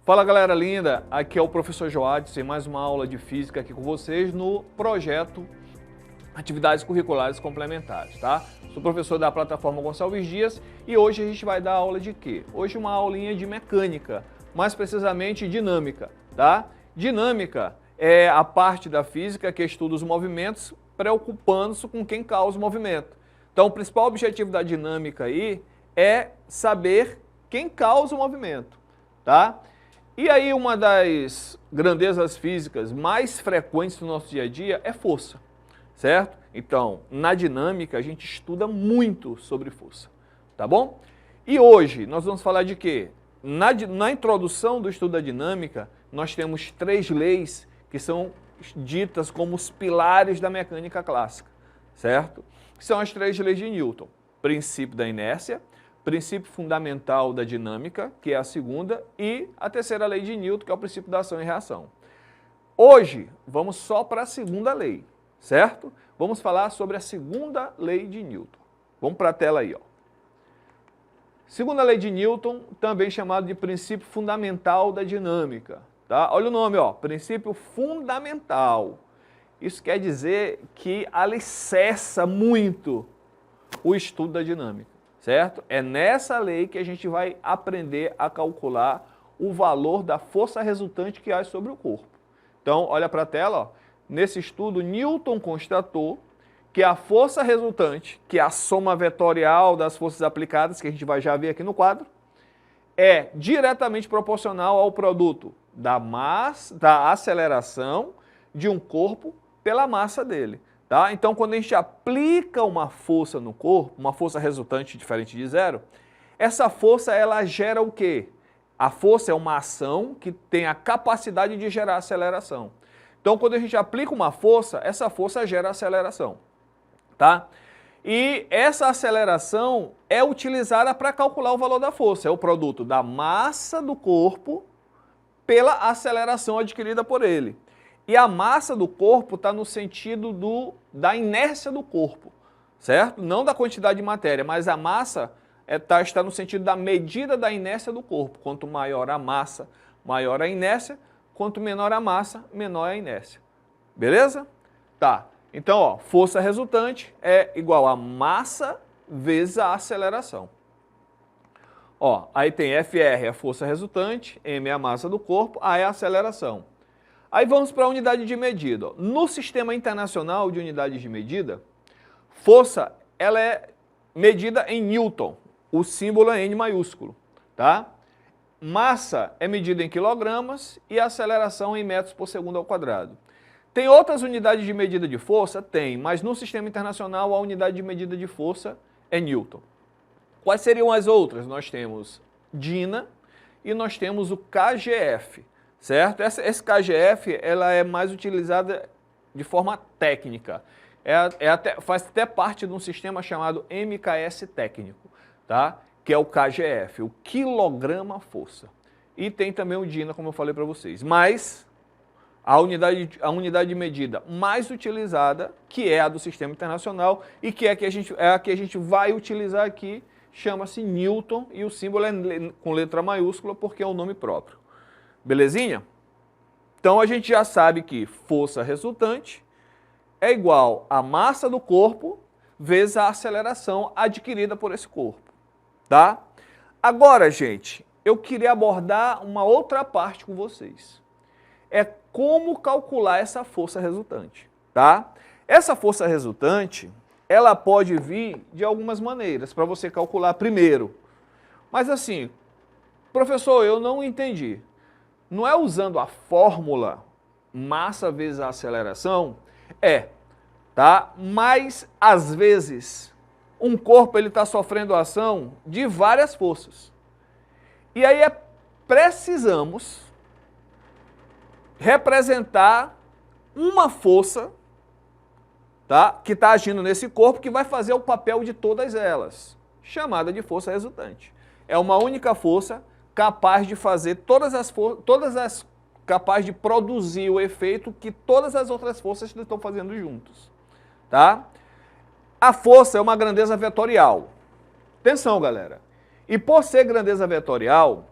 Fala galera linda, aqui é o professor Joadson, mais uma aula de física aqui com vocês no projeto Atividades Curriculares Complementares, tá? Sou professor da plataforma Gonçalves Dias e hoje a gente vai dar aula de quê? Hoje uma aulinha de mecânica, mais precisamente dinâmica, tá? Dinâmica é a parte da física que estuda os movimentos, preocupando-se com quem causa o movimento. Então o principal objetivo da dinâmica aí é saber quem causa o movimento, tá? E aí uma das grandezas físicas mais frequentes no nosso dia a dia é força, certo? Então, na dinâmica a gente estuda muito sobre força, tá bom? E hoje nós vamos falar de quê? Na introdução do estudo da dinâmica, nós temos 3 leis que são ditas como os pilares da mecânica clássica, certo? Que são as 3 leis de Newton: princípio da inércia, princípio fundamental da dinâmica, que é a segunda, e a terceira lei de Newton, que é o princípio da ação e reação. Hoje, vamos só para a segunda lei, certo? Vamos falar sobre a segunda lei de Newton. Vamos para a tela aí, ó. Segunda lei de Newton, também chamado de princípio fundamental da dinâmica, tá? Olha o nome, ó, princípio fundamental. Isso quer dizer que alicerça muito o estudo da dinâmica. Certo? É nessa lei que a gente vai aprender a calcular o valor da força resultante que age sobre o corpo. Então, olha para a tela, ó. Nesse estudo, Newton constatou que a força resultante, que é a soma vetorial das forças aplicadas, que a gente vai já ver aqui no quadro, é diretamente proporcional ao produto da aceleração de um corpo pela massa dele. Tá? Então, quando a gente aplica uma força no corpo, uma força resultante diferente de zero, essa força ela gera o quê? A força é uma ação que tem a capacidade de gerar aceleração. Então, quando a gente aplica uma força, essa força gera aceleração. Tá? E essa aceleração é utilizada para calcular o valor da força. É o produto da massa do corpo pela aceleração adquirida por ele. E a massa do corpo está no sentido da inércia do corpo, certo? Não da quantidade de matéria, mas a massa está no sentido da medida da inércia do corpo. Quanto maior a massa, maior a inércia. Quanto menor a massa, menor a inércia. Beleza? Tá. Então, ó, força resultante é igual a massa vezes a aceleração. Ó, aí tem FR é a força resultante, M é a massa do corpo, A é a aceleração. Aí vamos para a unidade de medida. No Sistema Internacional de Unidades de Medida, força ela é medida em Newton. O símbolo é N maiúsculo. Tá? Massa é medida em quilogramas e a aceleração em metros por segundo ao quadrado. Tem outras unidades de medida de força? Tem, mas no Sistema Internacional a unidade de medida de força é Newton. Quais seriam as outras? Nós temos DINA e nós temos o KGF. Certo? Esse KGF ela é mais utilizada de forma técnica. Faz até parte de um sistema chamado MKS técnico, tá? Que é o KGF, o quilograma-força. E tem também o DINA, como eu falei para vocês. Mas a unidade de medida mais utilizada, que é a do Sistema Internacional e que é a que a gente vai utilizar aqui, chama-se Newton e o símbolo é com letra maiúscula porque é o nome próprio. Belezinha? Então a gente já sabe que força resultante é igual a massa do corpo vezes a aceleração adquirida por esse corpo. Tá? Agora, gente, eu queria abordar uma outra parte com vocês. É como calcular essa força resultante. Tá? Essa força resultante, ela pode vir de algumas maneiras para você calcular primeiro. Mas assim, professor, eu não entendi. Não é usando a fórmula massa vezes a aceleração? Tá? Mas, às vezes, um corpo está sofrendo ação de várias forças. E aí precisamos representar uma força, tá? Que está agindo nesse corpo que vai fazer o papel de todas elas, chamada de força resultante. É uma única força capaz de fazer capaz de produzir o efeito que todas as outras forças estão fazendo juntos. Tá? A força é uma grandeza vetorial. Atenção, galera. E por ser grandeza vetorial,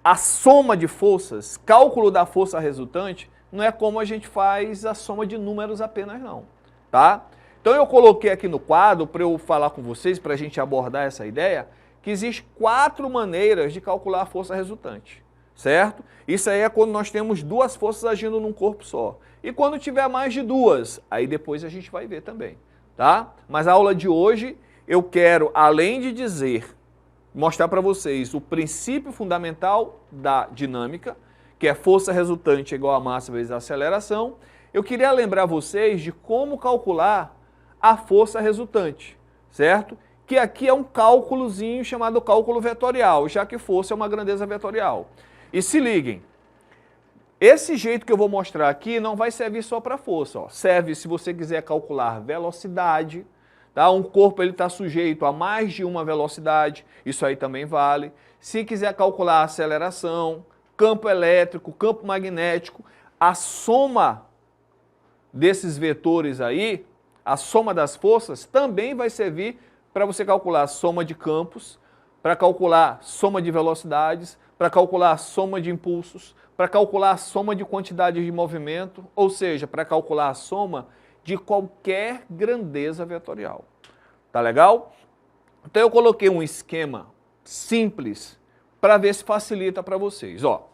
a soma de forças, cálculo da força resultante, não é como a gente faz a soma de números apenas não, tá? Então eu coloquei aqui no quadro para eu falar com vocês, para a gente abordar essa ideia, que existem 4 maneiras de calcular a força resultante, certo? Isso aí é quando nós temos 2 forças agindo num corpo só. E quando tiver mais de 2, aí depois a gente vai ver também, tá? Mas a aula de hoje eu quero, além de dizer, mostrar para vocês o princípio fundamental da dinâmica, que é força resultante igual a massa vezes a aceleração, eu queria lembrar vocês de como calcular a força resultante, certo? Que aqui é um cálculozinho chamado cálculo vetorial, já que força é uma grandeza vetorial. E se liguem, esse jeito que eu vou mostrar aqui não vai servir só para força, ó. Serve se você quiser calcular velocidade, tá? Um corpo está sujeito a mais de uma velocidade, isso aí também vale. Se quiser calcular aceleração, campo elétrico, campo magnético, a soma desses vetores aí, a soma das forças, também vai servir para você calcular a soma de campos, para calcular soma de velocidades, para calcular a soma de impulsos, para calcular a soma de quantidade de movimento, ou seja, para calcular a soma de qualquer grandeza vetorial. Tá legal? Então eu coloquei um esquema simples para ver se facilita para vocês. Ó,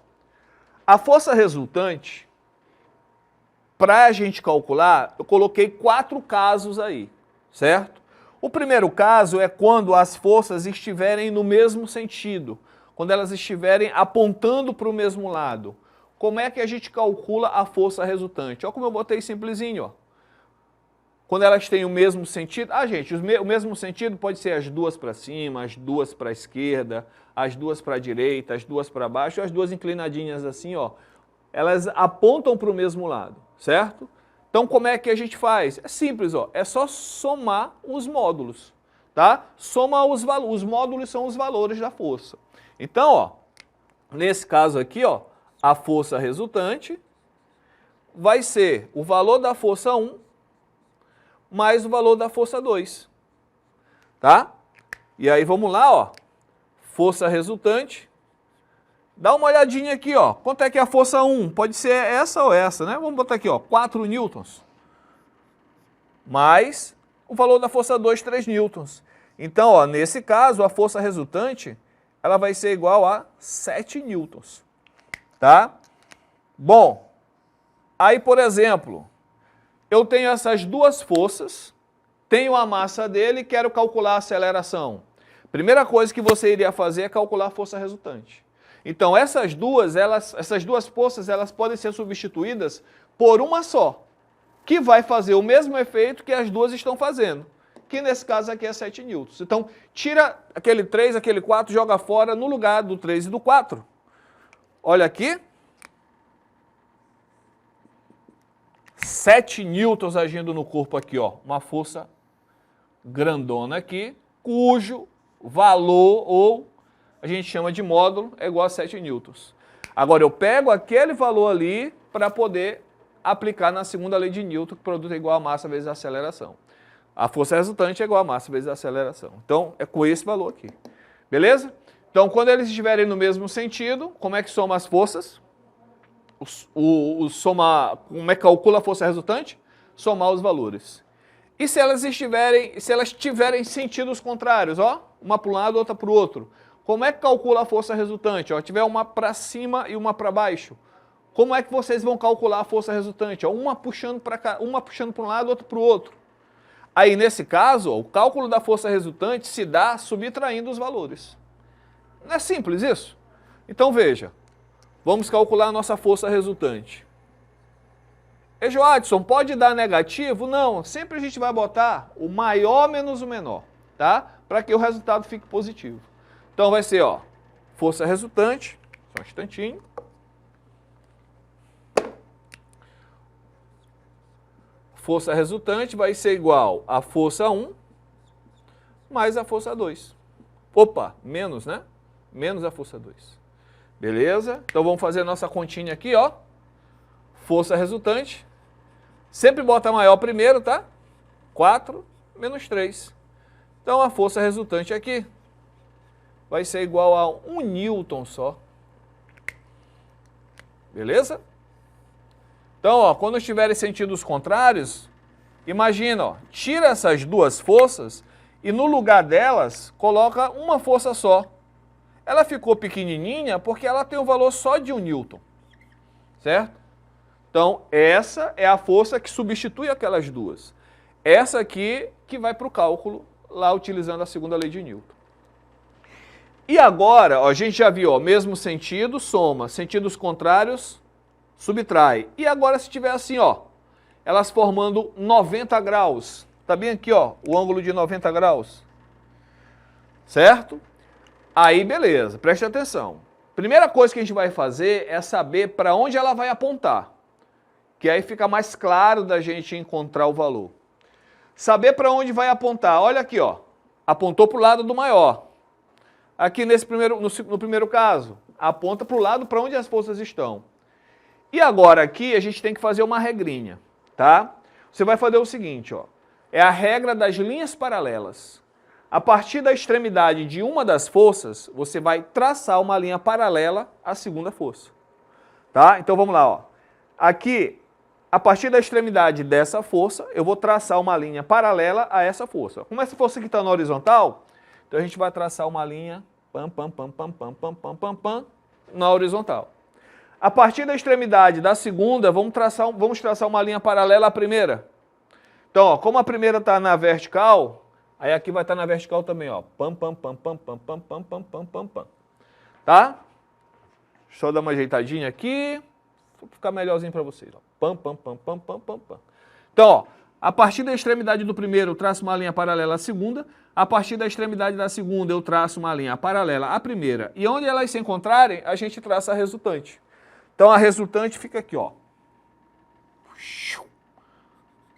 a força resultante, para a gente calcular, eu coloquei 4 casos aí, certo? O primeiro caso é quando as forças estiverem no mesmo sentido, quando elas estiverem apontando para o mesmo lado. Como é que a gente calcula a força resultante? Olha como eu botei simplesinho, ó. Quando elas têm o mesmo sentido, gente, o mesmo sentido pode ser as 2 para cima, as 2 para a esquerda, as 2 para a direita, as 2 para baixo, as 2 inclinadinhas assim, ó. Elas apontam para o mesmo lado, certo? Então como é que a gente faz? É simples, ó, é só somar os módulos, tá? Soma os valores, os módulos são os valores da força. Então, ó, nesse caso aqui, ó, a força resultante vai ser o valor da força 1 mais o valor da força 2, tá? E aí vamos lá, ó, força resultante, dá uma olhadinha aqui, ó, quanto é que é a força 1? Pode ser essa ou essa, né? Vamos botar aqui, ó, 4 newtons, mais o valor da força 2, 3 newtons. Então, ó, nesse caso, a força resultante, ela vai ser igual a 7 newtons, tá? Bom, aí, por exemplo, eu tenho essas 2 forças, tenho a massa dele e quero calcular a aceleração. Primeira coisa que você iria fazer é calcular a força resultante. Então, essas duas forças, elas podem ser substituídas por uma só, que vai fazer o mesmo efeito que as 2 estão fazendo, que nesse caso aqui é 7 newtons. Então, tira aquele 3, aquele 4, joga fora no lugar do 3 e do 4. Olha aqui. 7 newtons agindo no corpo aqui, ó, uma força grandona aqui, cujo valor, ou a gente chama de módulo, é igual a 7 newtons. Agora eu pego aquele valor ali para poder aplicar na segunda lei de Newton, que produto é igual a massa vezes a aceleração. A força resultante é igual a massa vezes a aceleração. Então é com esse valor aqui. Beleza? Então quando eles estiverem no mesmo sentido, como é que soma as forças? Como é que calcula a força resultante? Somar os valores. E se elas tiverem sentidos contrários, ó, uma para um lado, outra para o outro, como é que calcula a força resultante? Ó, tiver uma para cima e uma para baixo, como é que vocês vão calcular a força resultante? Ó, uma puxando para um lado, outra para o outro. Aí nesse caso, ó, o cálculo da força resultante se dá subtraindo os valores. Não é simples isso? Então veja. Vamos calcular a nossa força resultante. Joadson, pode dar negativo? Não, sempre a gente vai botar o maior menos o menor, tá? Para que o resultado fique positivo. Então vai ser, ó, força resultante, só um instantinho. Força resultante vai ser igual a força 1 mais a força 2. Opa, menos, né? Menos a força 2. Beleza? Então vamos fazer a nossa continha aqui, ó. Força resultante. Sempre bota maior primeiro, tá? 4 menos 3. Então a força resultante aqui vai ser igual a 1 newton só. Beleza? Então, ó, quando estiverem sentidos contrários, imagina, ó, tira essas duas forças e no lugar delas coloca uma força só. Ela ficou pequenininha porque ela tem um valor só de 1 newton, certo? Então, essa é a força que substitui aquelas duas. Essa aqui que vai para o cálculo, lá utilizando a segunda lei de Newton. E agora, ó, a gente já viu, ó, mesmo sentido, soma, sentidos contrários, subtrai. E agora se tiver assim, ó, elas formando 90 graus. Tá bem aqui, ó, o ângulo de 90 graus. Certo? Aí, beleza, preste atenção. Primeira coisa que a gente vai fazer é saber para onde ela vai apontar. Que aí fica mais claro da gente encontrar o valor. Saber para onde vai apontar. Olha aqui, ó, apontou para o lado do maior. Aqui no primeiro caso, aponta para o lado para onde as forças estão. E agora aqui a gente tem que fazer uma regrinha, tá? Você vai fazer o seguinte, ó, é a regra das linhas paralelas. A partir da extremidade de uma das forças, você vai traçar uma linha paralela à segunda força. Tá? Então vamos lá, ó. Aqui, a partir da extremidade dessa força, eu vou traçar uma linha paralela a essa força. Como essa força aqui está na horizontal, então a gente vai traçar uma linha na horizontal. A partir da extremidade da segunda, vamos traçar uma linha paralela à primeira. Então, ó, como a primeira está na vertical, aí aqui vai estar na vertical também, ó. Tá? Deixa eu dar uma ajeitadinha aqui, para ficar melhorzinho para vocês. Ó. Então, ó, a partir da extremidade do primeiro, eu traço uma linha paralela à segunda. A partir da extremidade da segunda, eu traço uma linha paralela à primeira. E onde elas se encontrarem, a gente traça a resultante. Então, a resultante fica aqui, ó.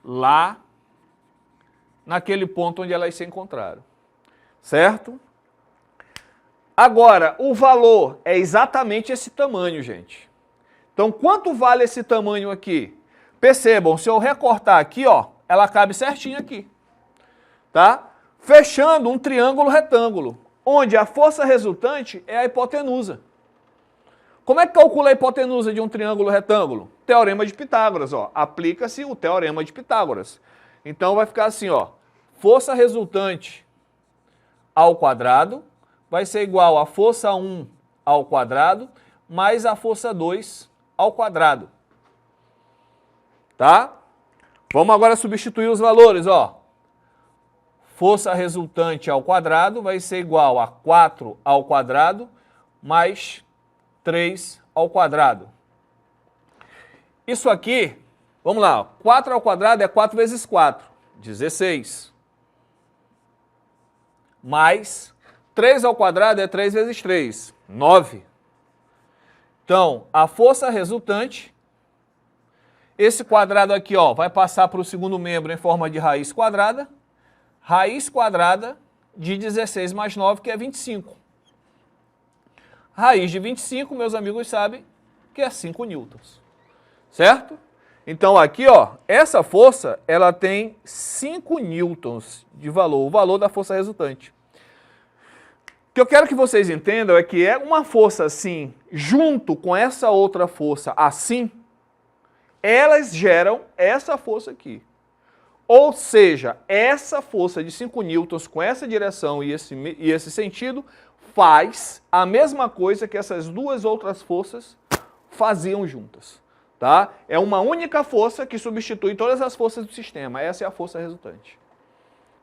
Lá, naquele ponto onde elas se encontraram. Certo? Agora, o valor é exatamente esse tamanho, gente. Então, quanto vale esse tamanho aqui? Percebam, se eu recortar aqui, ó, ela cabe certinho aqui. Tá? Fechando um triângulo retângulo, onde a força resultante é a hipotenusa. Como é que calcula a hipotenusa de um triângulo retângulo? Teorema de Pitágoras, ó. Aplica-se o teorema de Pitágoras. Então vai ficar assim, ó. Força resultante ao quadrado vai ser igual a força 1 ao quadrado mais a força 2 ao quadrado. Tá? Vamos agora substituir os valores, ó. Força resultante ao quadrado vai ser igual a 4 ao quadrado mais 3 ao quadrado. Isso aqui, vamos lá, ó, 4 ao quadrado é 4 vezes 4, 16. Mais 3 ao quadrado é 3 vezes 3, 9. Então, a força resultante, esse quadrado aqui, ó, vai passar para o segundo membro em forma de raiz quadrada de 16 mais 9, que é 25. Raiz de 25, meus amigos sabem que é 5 newtons. Certo? Então aqui, ó, essa força, ela tem 5 newtons de valor, o valor da força resultante. O que eu quero que vocês entendam é que é uma força assim, junto com essa outra força assim, elas geram essa força aqui. Ou seja, essa força de 5 newtons com essa direção e esse sentido faz a mesma coisa que essas duas outras forças faziam juntas. Tá? É uma única força que substitui todas as forças do sistema. Essa é a força resultante.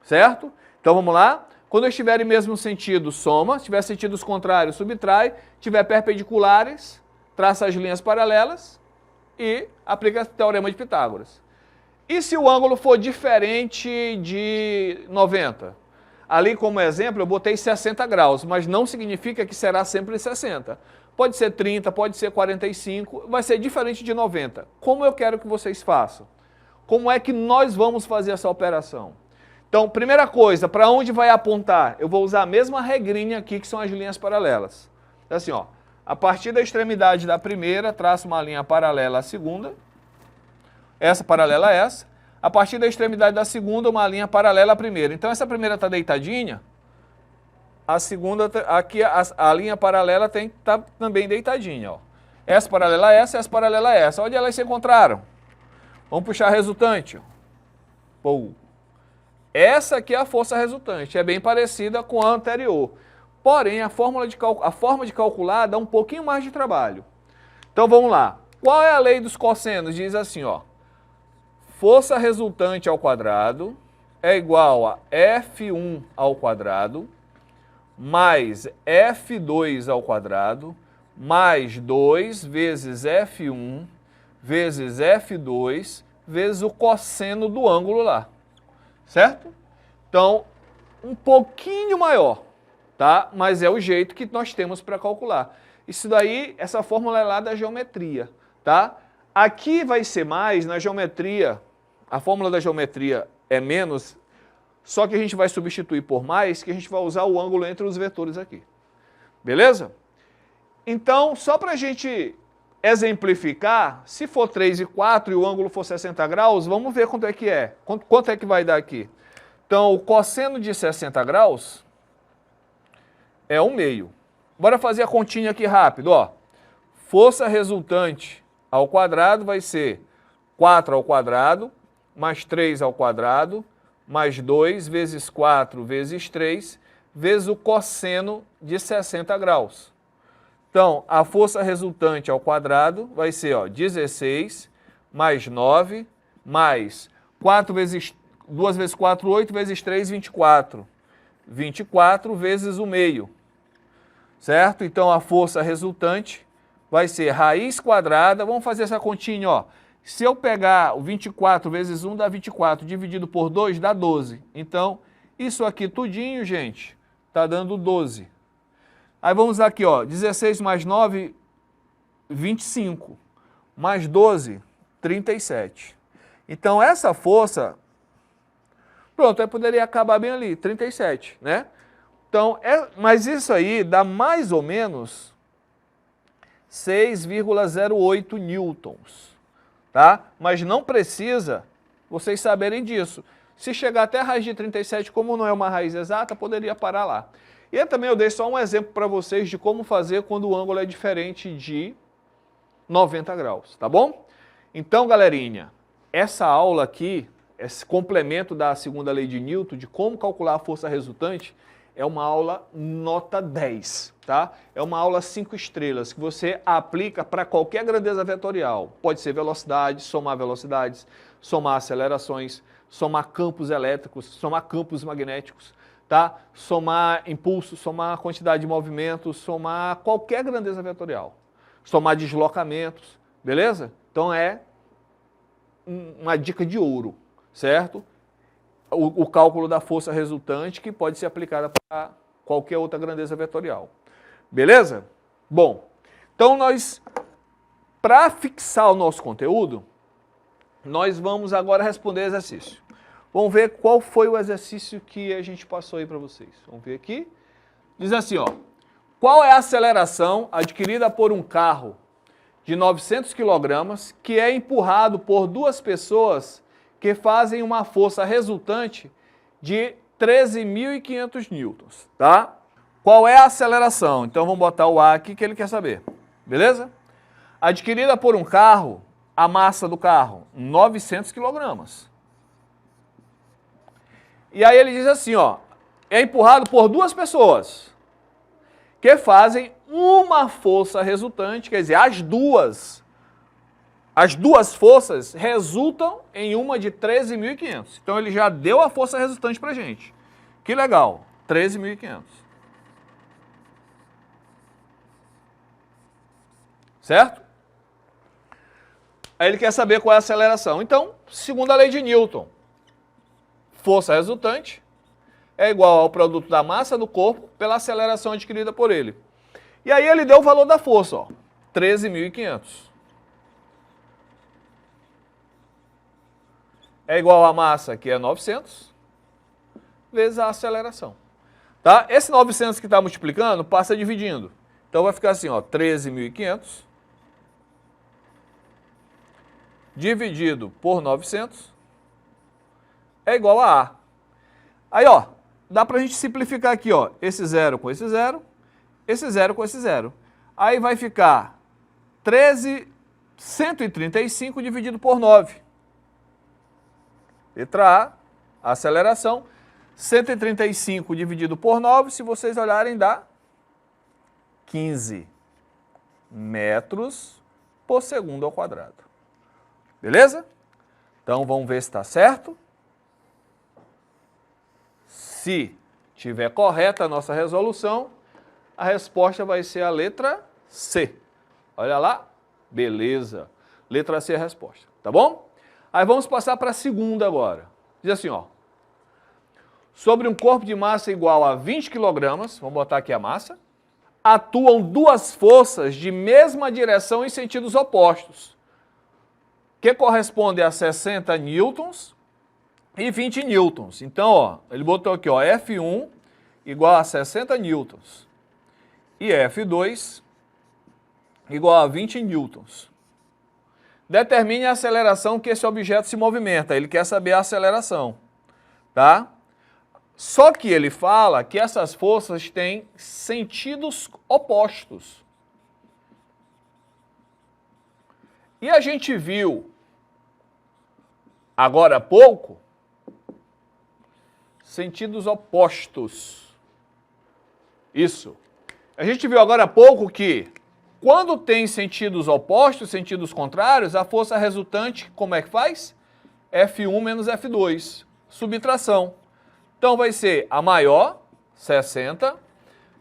Certo? Então vamos lá. Quando estiver em mesmo sentido, soma. Se tiver sentidos contrários, subtrai. Se tiver perpendiculares, traça as linhas paralelas e aplica o teorema de Pitágoras. E se o ângulo for diferente de 90? Ali, como exemplo, eu botei 60 graus, mas não significa que será sempre 60. Pode ser 30, pode ser 45, vai ser diferente de 90. Como eu quero que vocês façam? Como é que nós vamos fazer essa operação? Então, primeira coisa, para onde vai apontar? Eu vou usar a mesma regrinha aqui, que são as linhas paralelas. Então, assim, ó, a partir da extremidade da primeira, traço uma linha paralela à segunda. Essa paralela a essa. A partir da extremidade da segunda, uma linha paralela à primeira. Então, essa primeira está deitadinha, a segunda, aqui a linha paralela tem que estar também deitadinha. Ó. essa paralela a essa paralela a essa. Onde elas se encontraram? Vamos puxar a resultante. Pô. Essa aqui é a força resultante, é bem parecida com a anterior. Porém, a forma de calcular dá um pouquinho mais de trabalho. Então vamos lá. Qual é a lei dos cossenos? Diz assim, ó. Força resultante ao quadrado é igual a F1 ao quadrado mais F2 ao quadrado mais 2 vezes F1 vezes F2 vezes o cosseno do ângulo lá. Certo? Então, um pouquinho maior, tá? Mas é o jeito que nós temos para calcular. Isso daí, essa fórmula é lá da geometria, tá? Aqui vai ser mais na geometria, a fórmula da geometria é menos, só que a gente vai substituir por mais, que a gente vai usar o ângulo entre os vetores aqui. Beleza? Então, só para a gente exemplificar, se for 3 e 4 e o ângulo for 60 graus, vamos ver quanto é que é. Quanto é que vai dar aqui? Então, o cosseno de 60 graus é 1/2. Bora fazer a continha aqui rápido, ó. Força resultante ao quadrado vai ser 4 ao quadrado, mais 3 ao quadrado, mais 2 vezes 4 vezes 3, vezes o cosseno de 60 graus. Então, a força resultante ao quadrado vai ser, ó, 16, mais 9, mais 2 vezes 4, 8, vezes 3, 24. 24 vezes 1/2. Certo? Então, a força resultante vai ser raiz quadrada. Vamos fazer essa continha, ó. Se eu pegar o 24 vezes 1 dá 24, dividido por 2 dá 12. Então, isso aqui tudinho, gente, tá dando 12. Aí vamos aqui, ó, 16 mais 9, 25, mais 12, 37. Então, essa força, pronto, aí poderia acabar bem ali, 37, né? Então, mas isso aí dá mais ou menos 6,08 newtons, tá? Mas não precisa vocês saberem disso. Se chegar até a raiz de 37, como não é uma raiz exata, poderia parar lá. E também eu dei só um exemplo para vocês de como fazer quando o ângulo é diferente de 90 graus, tá bom? Então, galerinha, essa aula aqui, esse complemento da segunda lei de Newton, de como calcular a força resultante, é uma aula nota 10, tá? É uma aula 5 estrelas, que você aplica para qualquer grandeza vetorial. Pode ser velocidades, somar acelerações, somar campos elétricos, somar campos magnéticos, tá? Somar impulso, somar quantidade de movimento, somar qualquer grandeza vetorial. Somar deslocamentos, beleza? Então é uma dica de ouro, certo? O cálculo da força resultante que pode ser aplicada para qualquer outra grandeza vetorial. Beleza? Bom, então nós, para fixar o nosso conteúdo, nós vamos agora responder exercício. Vamos ver qual foi o exercício que a gente passou aí para vocês. Vamos ver aqui. Diz assim, ó. Qual é a aceleração adquirida por um carro de 900 kg que é empurrado por duas pessoas que fazem uma força resultante de 13.500 newtons, tá? Qual é a aceleração? Então vamos botar o A aqui que ele quer saber, beleza? Adquirida por um carro, a massa do carro, 900 kg. E aí ele diz assim, ó, é empurrado por duas pessoas que fazem uma força resultante, quer dizer, as duas forças resultam em uma de 13.500. Então ele já deu a força resultante pra gente. Que legal, 13.500. Certo? Aí ele quer saber qual é a aceleração. Então, segundo a lei de Newton, força resultante é igual ao produto da massa do corpo pela aceleração adquirida por ele. E aí ele deu o valor da força, ó, 13.500. É igual a massa, que é 900, vezes a aceleração. Tá? Esse 900 que está multiplicando, passa dividindo. Então vai ficar assim, ó, 13.500 dividido por 900 é igual a A. Aí, ó, dá para a gente simplificar aqui, ó, esse zero com esse zero com esse zero. Aí vai ficar 135 dividido por 9. Letra A, aceleração. 135 dividido por 9, se vocês olharem, dá 15 metros por segundo ao quadrado. Beleza? Então, vamos ver se está certo. Se tiver correta a nossa resolução, a resposta vai ser a letra C. Olha lá. Beleza. Letra C é a resposta. Tá bom? Aí vamos passar para a segunda agora. Diz assim, ó. Sobre um corpo de massa igual a 20 kg, vamos botar aqui a massa, atuam duas forças de mesma direção em sentidos opostos, que corresponde a 60 newtons e 20 newtons. Então, ó, ele botou aqui, ó, F1 igual a 60 newtons e F2 igual a 20 newtons. Determine a aceleração que esse objeto se movimenta. Ele quer saber a aceleração, tá? Só que ele fala que essas forças têm sentidos opostos. E a gente viu agora há pouco sentidos opostos. Isso. A gente viu agora há pouco que quando tem sentidos opostos, sentidos contrários, a força resultante, como é que faz? F1 menos F2, subtração. Então vai ser a maior, 60,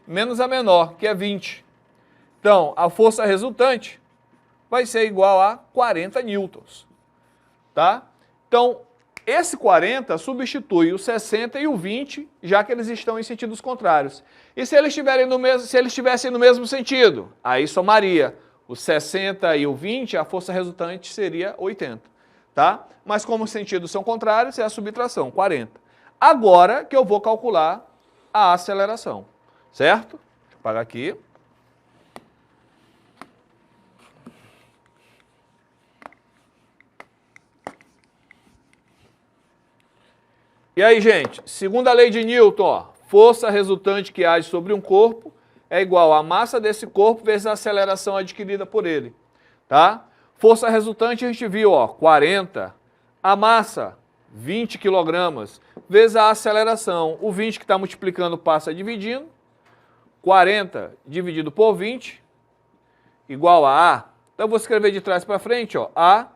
menos a menor, que é 20. Então, a força resultante vai ser igual a 40 newtons. Tá? Então, esse 40 substitui o 60 e o 20, já que eles estão em sentidos contrários. E se eles estivessem no mesmo sentido, aí somaria o 60 e o 20, a força resultante seria 80. Tá? Mas como os sentidos são contrários, é a subtração, 40. Agora que eu vou calcular a aceleração, certo? Deixa eu apagar aqui. E aí, gente, segunda lei de Newton, ó, força resultante que age sobre um corpo é igual à massa desse corpo vezes a aceleração adquirida por ele, tá? Força resultante a gente viu, ó, 40, a massa, 20 kg, vezes a aceleração. O 20 que está multiplicando passa dividindo. 40 dividido por 20, igual a A. Então, eu vou escrever de trás para frente, ó, A,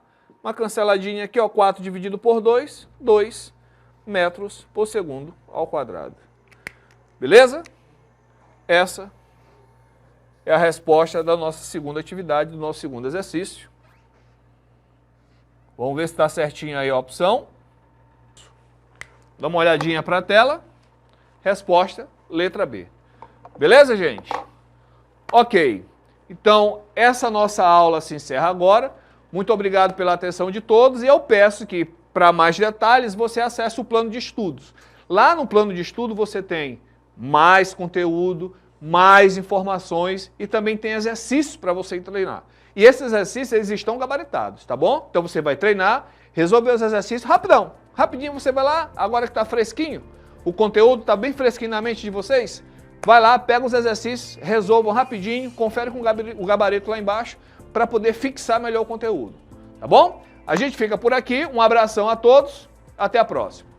uma canceladinha aqui, ó, 4 dividido por 2, 2 metros por segundo ao quadrado. Beleza? Essa é a resposta da nossa segunda atividade, do nosso segundo exercício. Vamos ver se está certinho aí a opção. Dá uma olhadinha para a tela. Resposta, letra B. Beleza, gente? Ok. Então, essa nossa aula se encerra agora. Muito obrigado pela atenção de todos e eu peço que, para mais detalhes, você acesse o plano de estudos. Lá no plano de estudo você tem mais conteúdo, mais informações e também tem exercícios para você treinar. E esses exercícios, eles estão gabaritados, tá bom? Então você vai treinar, resolver os exercícios rapidão. Rapidinho você vai lá, agora que está fresquinho, o conteúdo está bem fresquinho na mente de vocês, vai lá, pega os exercícios, resolvam rapidinho, confere com o gabarito lá embaixo para poder fixar melhor o conteúdo, tá bom? A gente fica por aqui, um abração a todos, até a próxima.